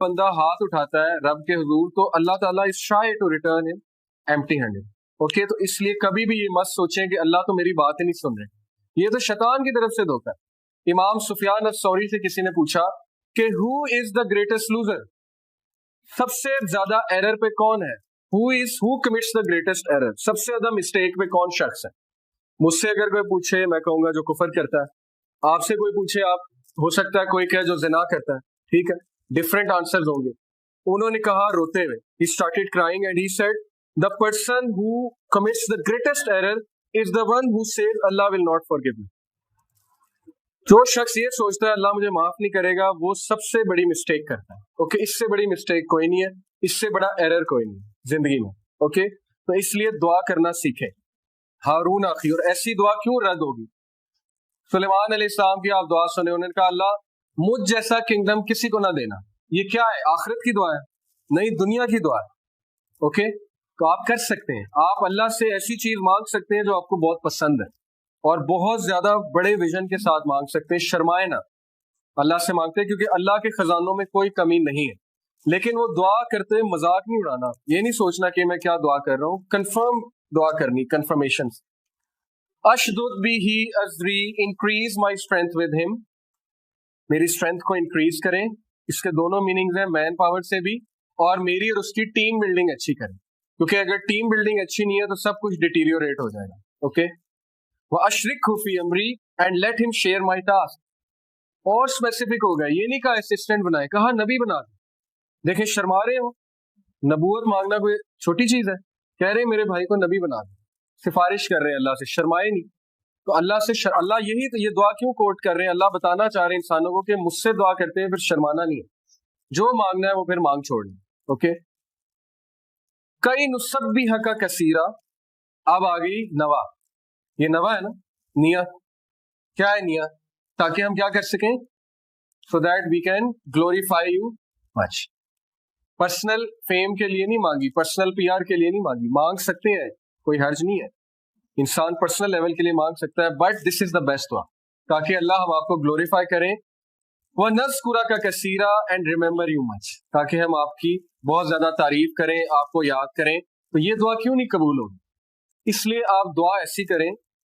بندہ ہاتھ اٹھاتا ہے رب کے حضور تو اللہ تعالیٰ is shy to return him empty handed. Okay تو اس لیے کبھی بھی یہ مت سوچیں کہ اللہ تو میری بات ہی نہیں سن رہے، یہ تو شیطان کی طرف سے دھوکا ہے۔ امام سفیان الثوری سے کسی نے پوچھا کہ who is the greatest loser، سب سے زیادہ ایرر پہ کون ہے؟ who commits the greatest error، سب سے زیادہ مسٹیک پہ کون شخص ہے؟ مجھ سے اگر کوئی پوچھے میں کہوں گا جو کفر کرتا ہے، آپ سے کوئی پوچھے آپ ہو سکتا ہے کوئی کہ جو زنا کرتا ہے، ٹھیک ہے، ڈفرینٹ آنسرز ہوں گے۔ انہوں نے کہا روتے ہوئے he started crying and he said the person who commits the greatest error is the one who says Allah will not forgive me۔ جو شخص یہ سوچتا ہے اللہ مجھے معاف نہیں کرے گا وہ سب سے بڑی مسٹیک کرتا ہے۔ اوکے اس سے بڑی مسٹیک کوئی نہیں ہے، اس سے بڑا ایرر کوئی نہیں زندگی میں۔ اوکے تو اس لیے دعا کرنا سیکھیں۔ ہارون اخی، اور ایسی دعا کیوں رد ہوگی؟ سلیمان علیہ السلام کی آپ دعا سنیں، انہوں نے کہا اللہ مجھ جیسا کنگڈم کسی کو نہ دینا۔ یہ کیا ہے؟ آخرت کی دعا ہے، نہیں دنیا کی دعا ہے۔ اوکے تو آپ کر سکتے ہیں، آپ اللہ سے ایسی چیز مانگ سکتے ہیں جو آپ کو بہت پسند ہے اور بہت زیادہ بڑے ویژن کے ساتھ مانگ سکتے ہیں، شرمائے نہ اللہ سے مانگتے ہیں کیونکہ اللہ کے خزانوں میں کوئی کمی نہیں ہے۔ لیکن وہ دعا کرتے ہوئے مذاق نہیں اڑانا، یہ نہیں سوچنا کہ میں کیا دعا کر رہا ہوں، کنفرم دعا کرنی، کنفرمیشن۔ اشدد بھی ازری انکریز مائی اسٹرینتھ ود ہم، میری اسٹرینتھ کو انکریز کریں، اس کے دونوں میننگز ہیں، مین پاور سے بھی، اور میری اور اس کی ٹیم بلڈنگ اچھی کریں، کیونکہ اگر ٹیم بلڈنگ اچھی نہیں ہے تو سب کچھ ڈیٹیریوریٹ ہو جائے گا۔ اوکے وَأَشْرِكْهُ فِي أَمْرِي and let him share my task، اور اسپیسیفک ہو گیا، یہ نہیں کہا اسسٹنٹ بنائے، کہا نبی بنا دیں۔ دیکھیں شرما رہے ہو، نبوت مانگنا کوئی چھوٹی چیز ہے، کہہ رہے میرے بھائی کو نبی بنا دیں، سفارش کر رہے ہیں اللہ سے، شرمائے نہیں۔ تو اللہ سے اللہ یہی تو یہ دعا کیوں کوٹ کر رہے ہیں؟ اللہ بتانا چاہ رہے ہیں انسانوں کو کہ مجھ سے دعا کرتے ہیں پھر شرمانا نہیں ہے، جو مانگنا ہے وہ پھر مانگ چھوڑ دیں۔ اوکے کئی نسبحک کثیرا، اب آ گئی نوا، یہ نوا ہے نا، نیت کیا ہے؟ نیت تاکہ ہم کیا کر سکیں، so that we can glorify you much. Personal fame کے لیے نہیں مانگی، پرسنل پی آر کے لیے نہیں مانگی، مانگ سکتے ہیں کوئی حرج نہیں ہے، انسان پرسنل لیول کے لیے مانگ سکتا ہے، but this is the best one, تاکہ اللہ ہم آپ کو گلوریفائی کریں۔ وَنَذْكُرَكَ كَثِيرًا and remember you much، تاکہ ہم آپ کی بہت زیادہ تعریف کریں، آپ کو یاد کریں۔ تو یہ دعا کیوں نہیں قبول ہوگی؟ اس لیے آپ دعا ایسی کریں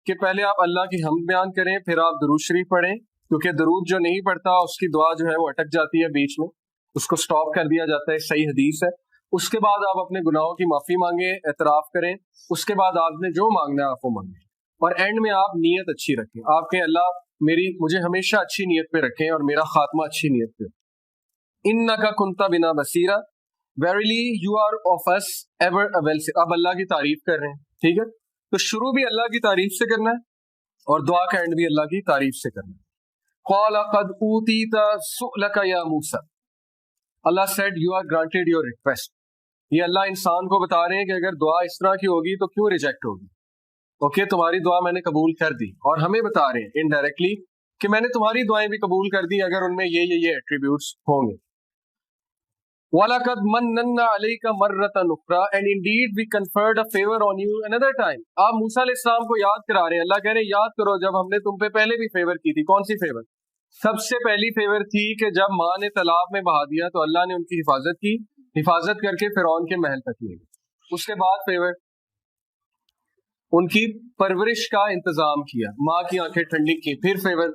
کہ پہلے آپ اللہ کی حمد بیان کریں، پھر آپ درود شریف پڑھیں، کیونکہ درود جو نہیں پڑھتا اس کی دعا جو ہے وہ اٹک جاتی ہے بیچ میں، اس کو سٹاپ کر دیا جاتا ہے، صحیح حدیث ہے۔ اس کے بعد آپ اپنے گناہوں کی معافی مانگیں، اعتراف کریں، اس کے بعد آپ نے جو مانگنا ہے آپ کو مانگیں، اور اینڈ میں آپ نیت اچھی رکھیں، آپ کہیں اللہ مجھے ہمیشہ اچھی نیت پہ رکھیں اور میرا خاتمہ اچھی نیت پہ۔ انک کنت بنا بصیرا verily you are of us ever well۔ اب اللہ کی تعریف کر رہے ہیں، ٹھیک ہے، تو شروع بھی اللہ کی تعریف سے کرنا ہے اور دعا کا اینڈ بھی اللہ کی تعریف سے کرنا ہے۔ قال قد اوتیت سؤلک یا موسیٰ، اللہ said you are granted your request۔ یہ اللہ انسان کو بتا رہے ہیں کہ اگر دعا اس طرح کی ہوگی تو کیوں ریجیکٹ ہوگی۔ اوکے تمہاری دعا میں نے قبول کر دی، اور ہمیں بتا رہے ہیں انڈائریکٹلی کہ میں نے تمہاری دعائیں بھی قبول کر دی اگر ان میں یہ ایٹریبیوٹس ہوں گے۔ وَلَقَدْ مَنَّنَّا عَلَيْكَ مَرَّةً أُخْرَىٰ and indeed we conferred a favor on you another time۔ آپ موسیٰ علیہ السلام کو یاد کرا رہے ہیں، اللہ کہہ رہے ہیں یاد کرو جب ہم نے تم پہ پہلے بھی فیور کی تھی۔ کون سی فیور؟ سب سے پہلی فیور تھی کہ جب ماں نے تالاب میں بہا دیا تو اللہ نے ان کی حفاظت کی، حفاظت کر کے فرعون کے محل تک لے گئے۔ اس کے بعد فیور ان کی پرورش کا انتظام کیا، ماں کی آنکھیں ٹھنڈی کی۔ پھر فیور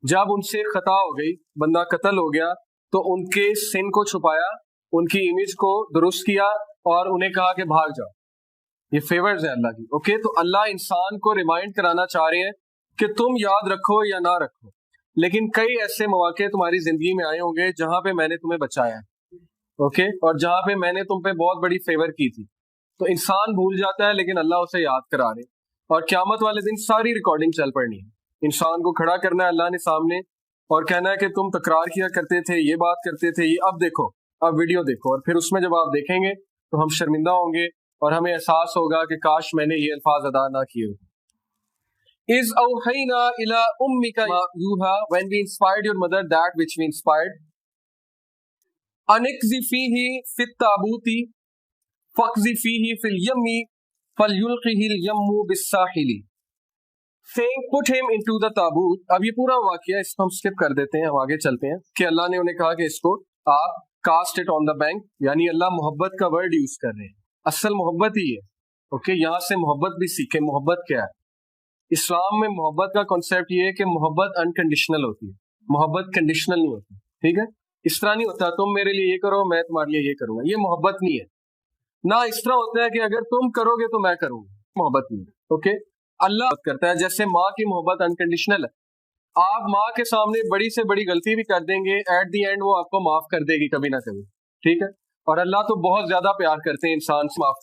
جب ان سے خطا ہو گئی، بندہ قتل ہو گیا، تو ان کے سن کو چھپایا، ان کی امیج کو درست کیا اور انہیں کہا کہ بھاگ جاؤ۔ یہ فیورز ہیں اللہ کی۔ اوکے تو اللہ انسان کو ریمائنڈ کرانا چاہ رہے ہیں کہ تم یاد رکھو یا نہ رکھو، لیکن کئی ایسے مواقع تمہاری زندگی میں آئے ہوں گے جہاں پہ میں نے تمہیں بچایا ہے، اوکے، اور جہاں پہ میں نے تم پہ بہت بڑی فیور کی تھی۔ تو انسان بھول جاتا ہے لیکن اللہ اسے یاد کرا رہے، اور قیامت والے دن ساری ریکارڈنگ چل پڑنی ہے، انسان کو کھڑا کرنا ہے اللہ نے سامنے اور کہنا ہے کہ تم تکرار کیا کرتے تھے، یہ بات کرتے تھے، یہ اب دیکھو، اب ویڈیو دیکھو، اور پھر اس میں جب آپ دیکھیں گے تو ہم شرمندہ ہوں گے اور ہمیں احساس ہوگا کہ کاش میں نے یہ الفاظ ادا نہ کیے ہوتے۔ اِذْ أَوْحَيْنَا إِلَىٰ أُمِّكَ مَا يُوحَىٰ when we inspired your mother that which we inspired أَنِ اقْذِفِيهِ فِي التَّابُوتِ فَاقْذِفِيهِ فِي الْيَمِّ فَلْيُلْقِهِ الْيَمُّ بِالسَّاحِلِ saying put him into the تابوت۔ اب یہ پورا واقعہ اس کو ہم سکپ کر دیتے ہیں، ہم آگے چلتے ہیں کہ اللہ نے انہیں کہا کہ اس کو آپ cost it on the bank, یعنی اللہ محبت کا ورڈ یوز کر رہے ہیں، اصل محبت ہی ہے. اوکے، یہاں سے محبت بھی سیکھیں. محبت کیا ہے؟ اسلام میں محبت کا کانسیپٹ یہ ہے کہ محبت انکنڈیشنل ہوتی ہے، محبت کنڈیشنل نہیں ہوتی. ٹھیک ہے، اس طرح نہیں ہوتا تم میرے لیے یہ کرو میں تمہارے لیے یہ کروں گا، یہ محبت نہیں ہے. نہ اس طرح ہوتا ہے کہ اگر تم کرو گے تو میں کروں گا، محبت نہیں ہے. اوکے، اللہ کرتا ہے جیسے ماں کی محبت انکنڈیشنل ہے. آپ ماں کے سامنے بڑی سے بڑی غلطی بھی کر دیں گے، ایٹ دی اینڈ وہ آپ کو معاف کر دے گی کبھی نہ کبھی. ٹھیک ہے، اور اللہ تو بہت زیادہ پیار کرتے ہیں انسان سے، معاف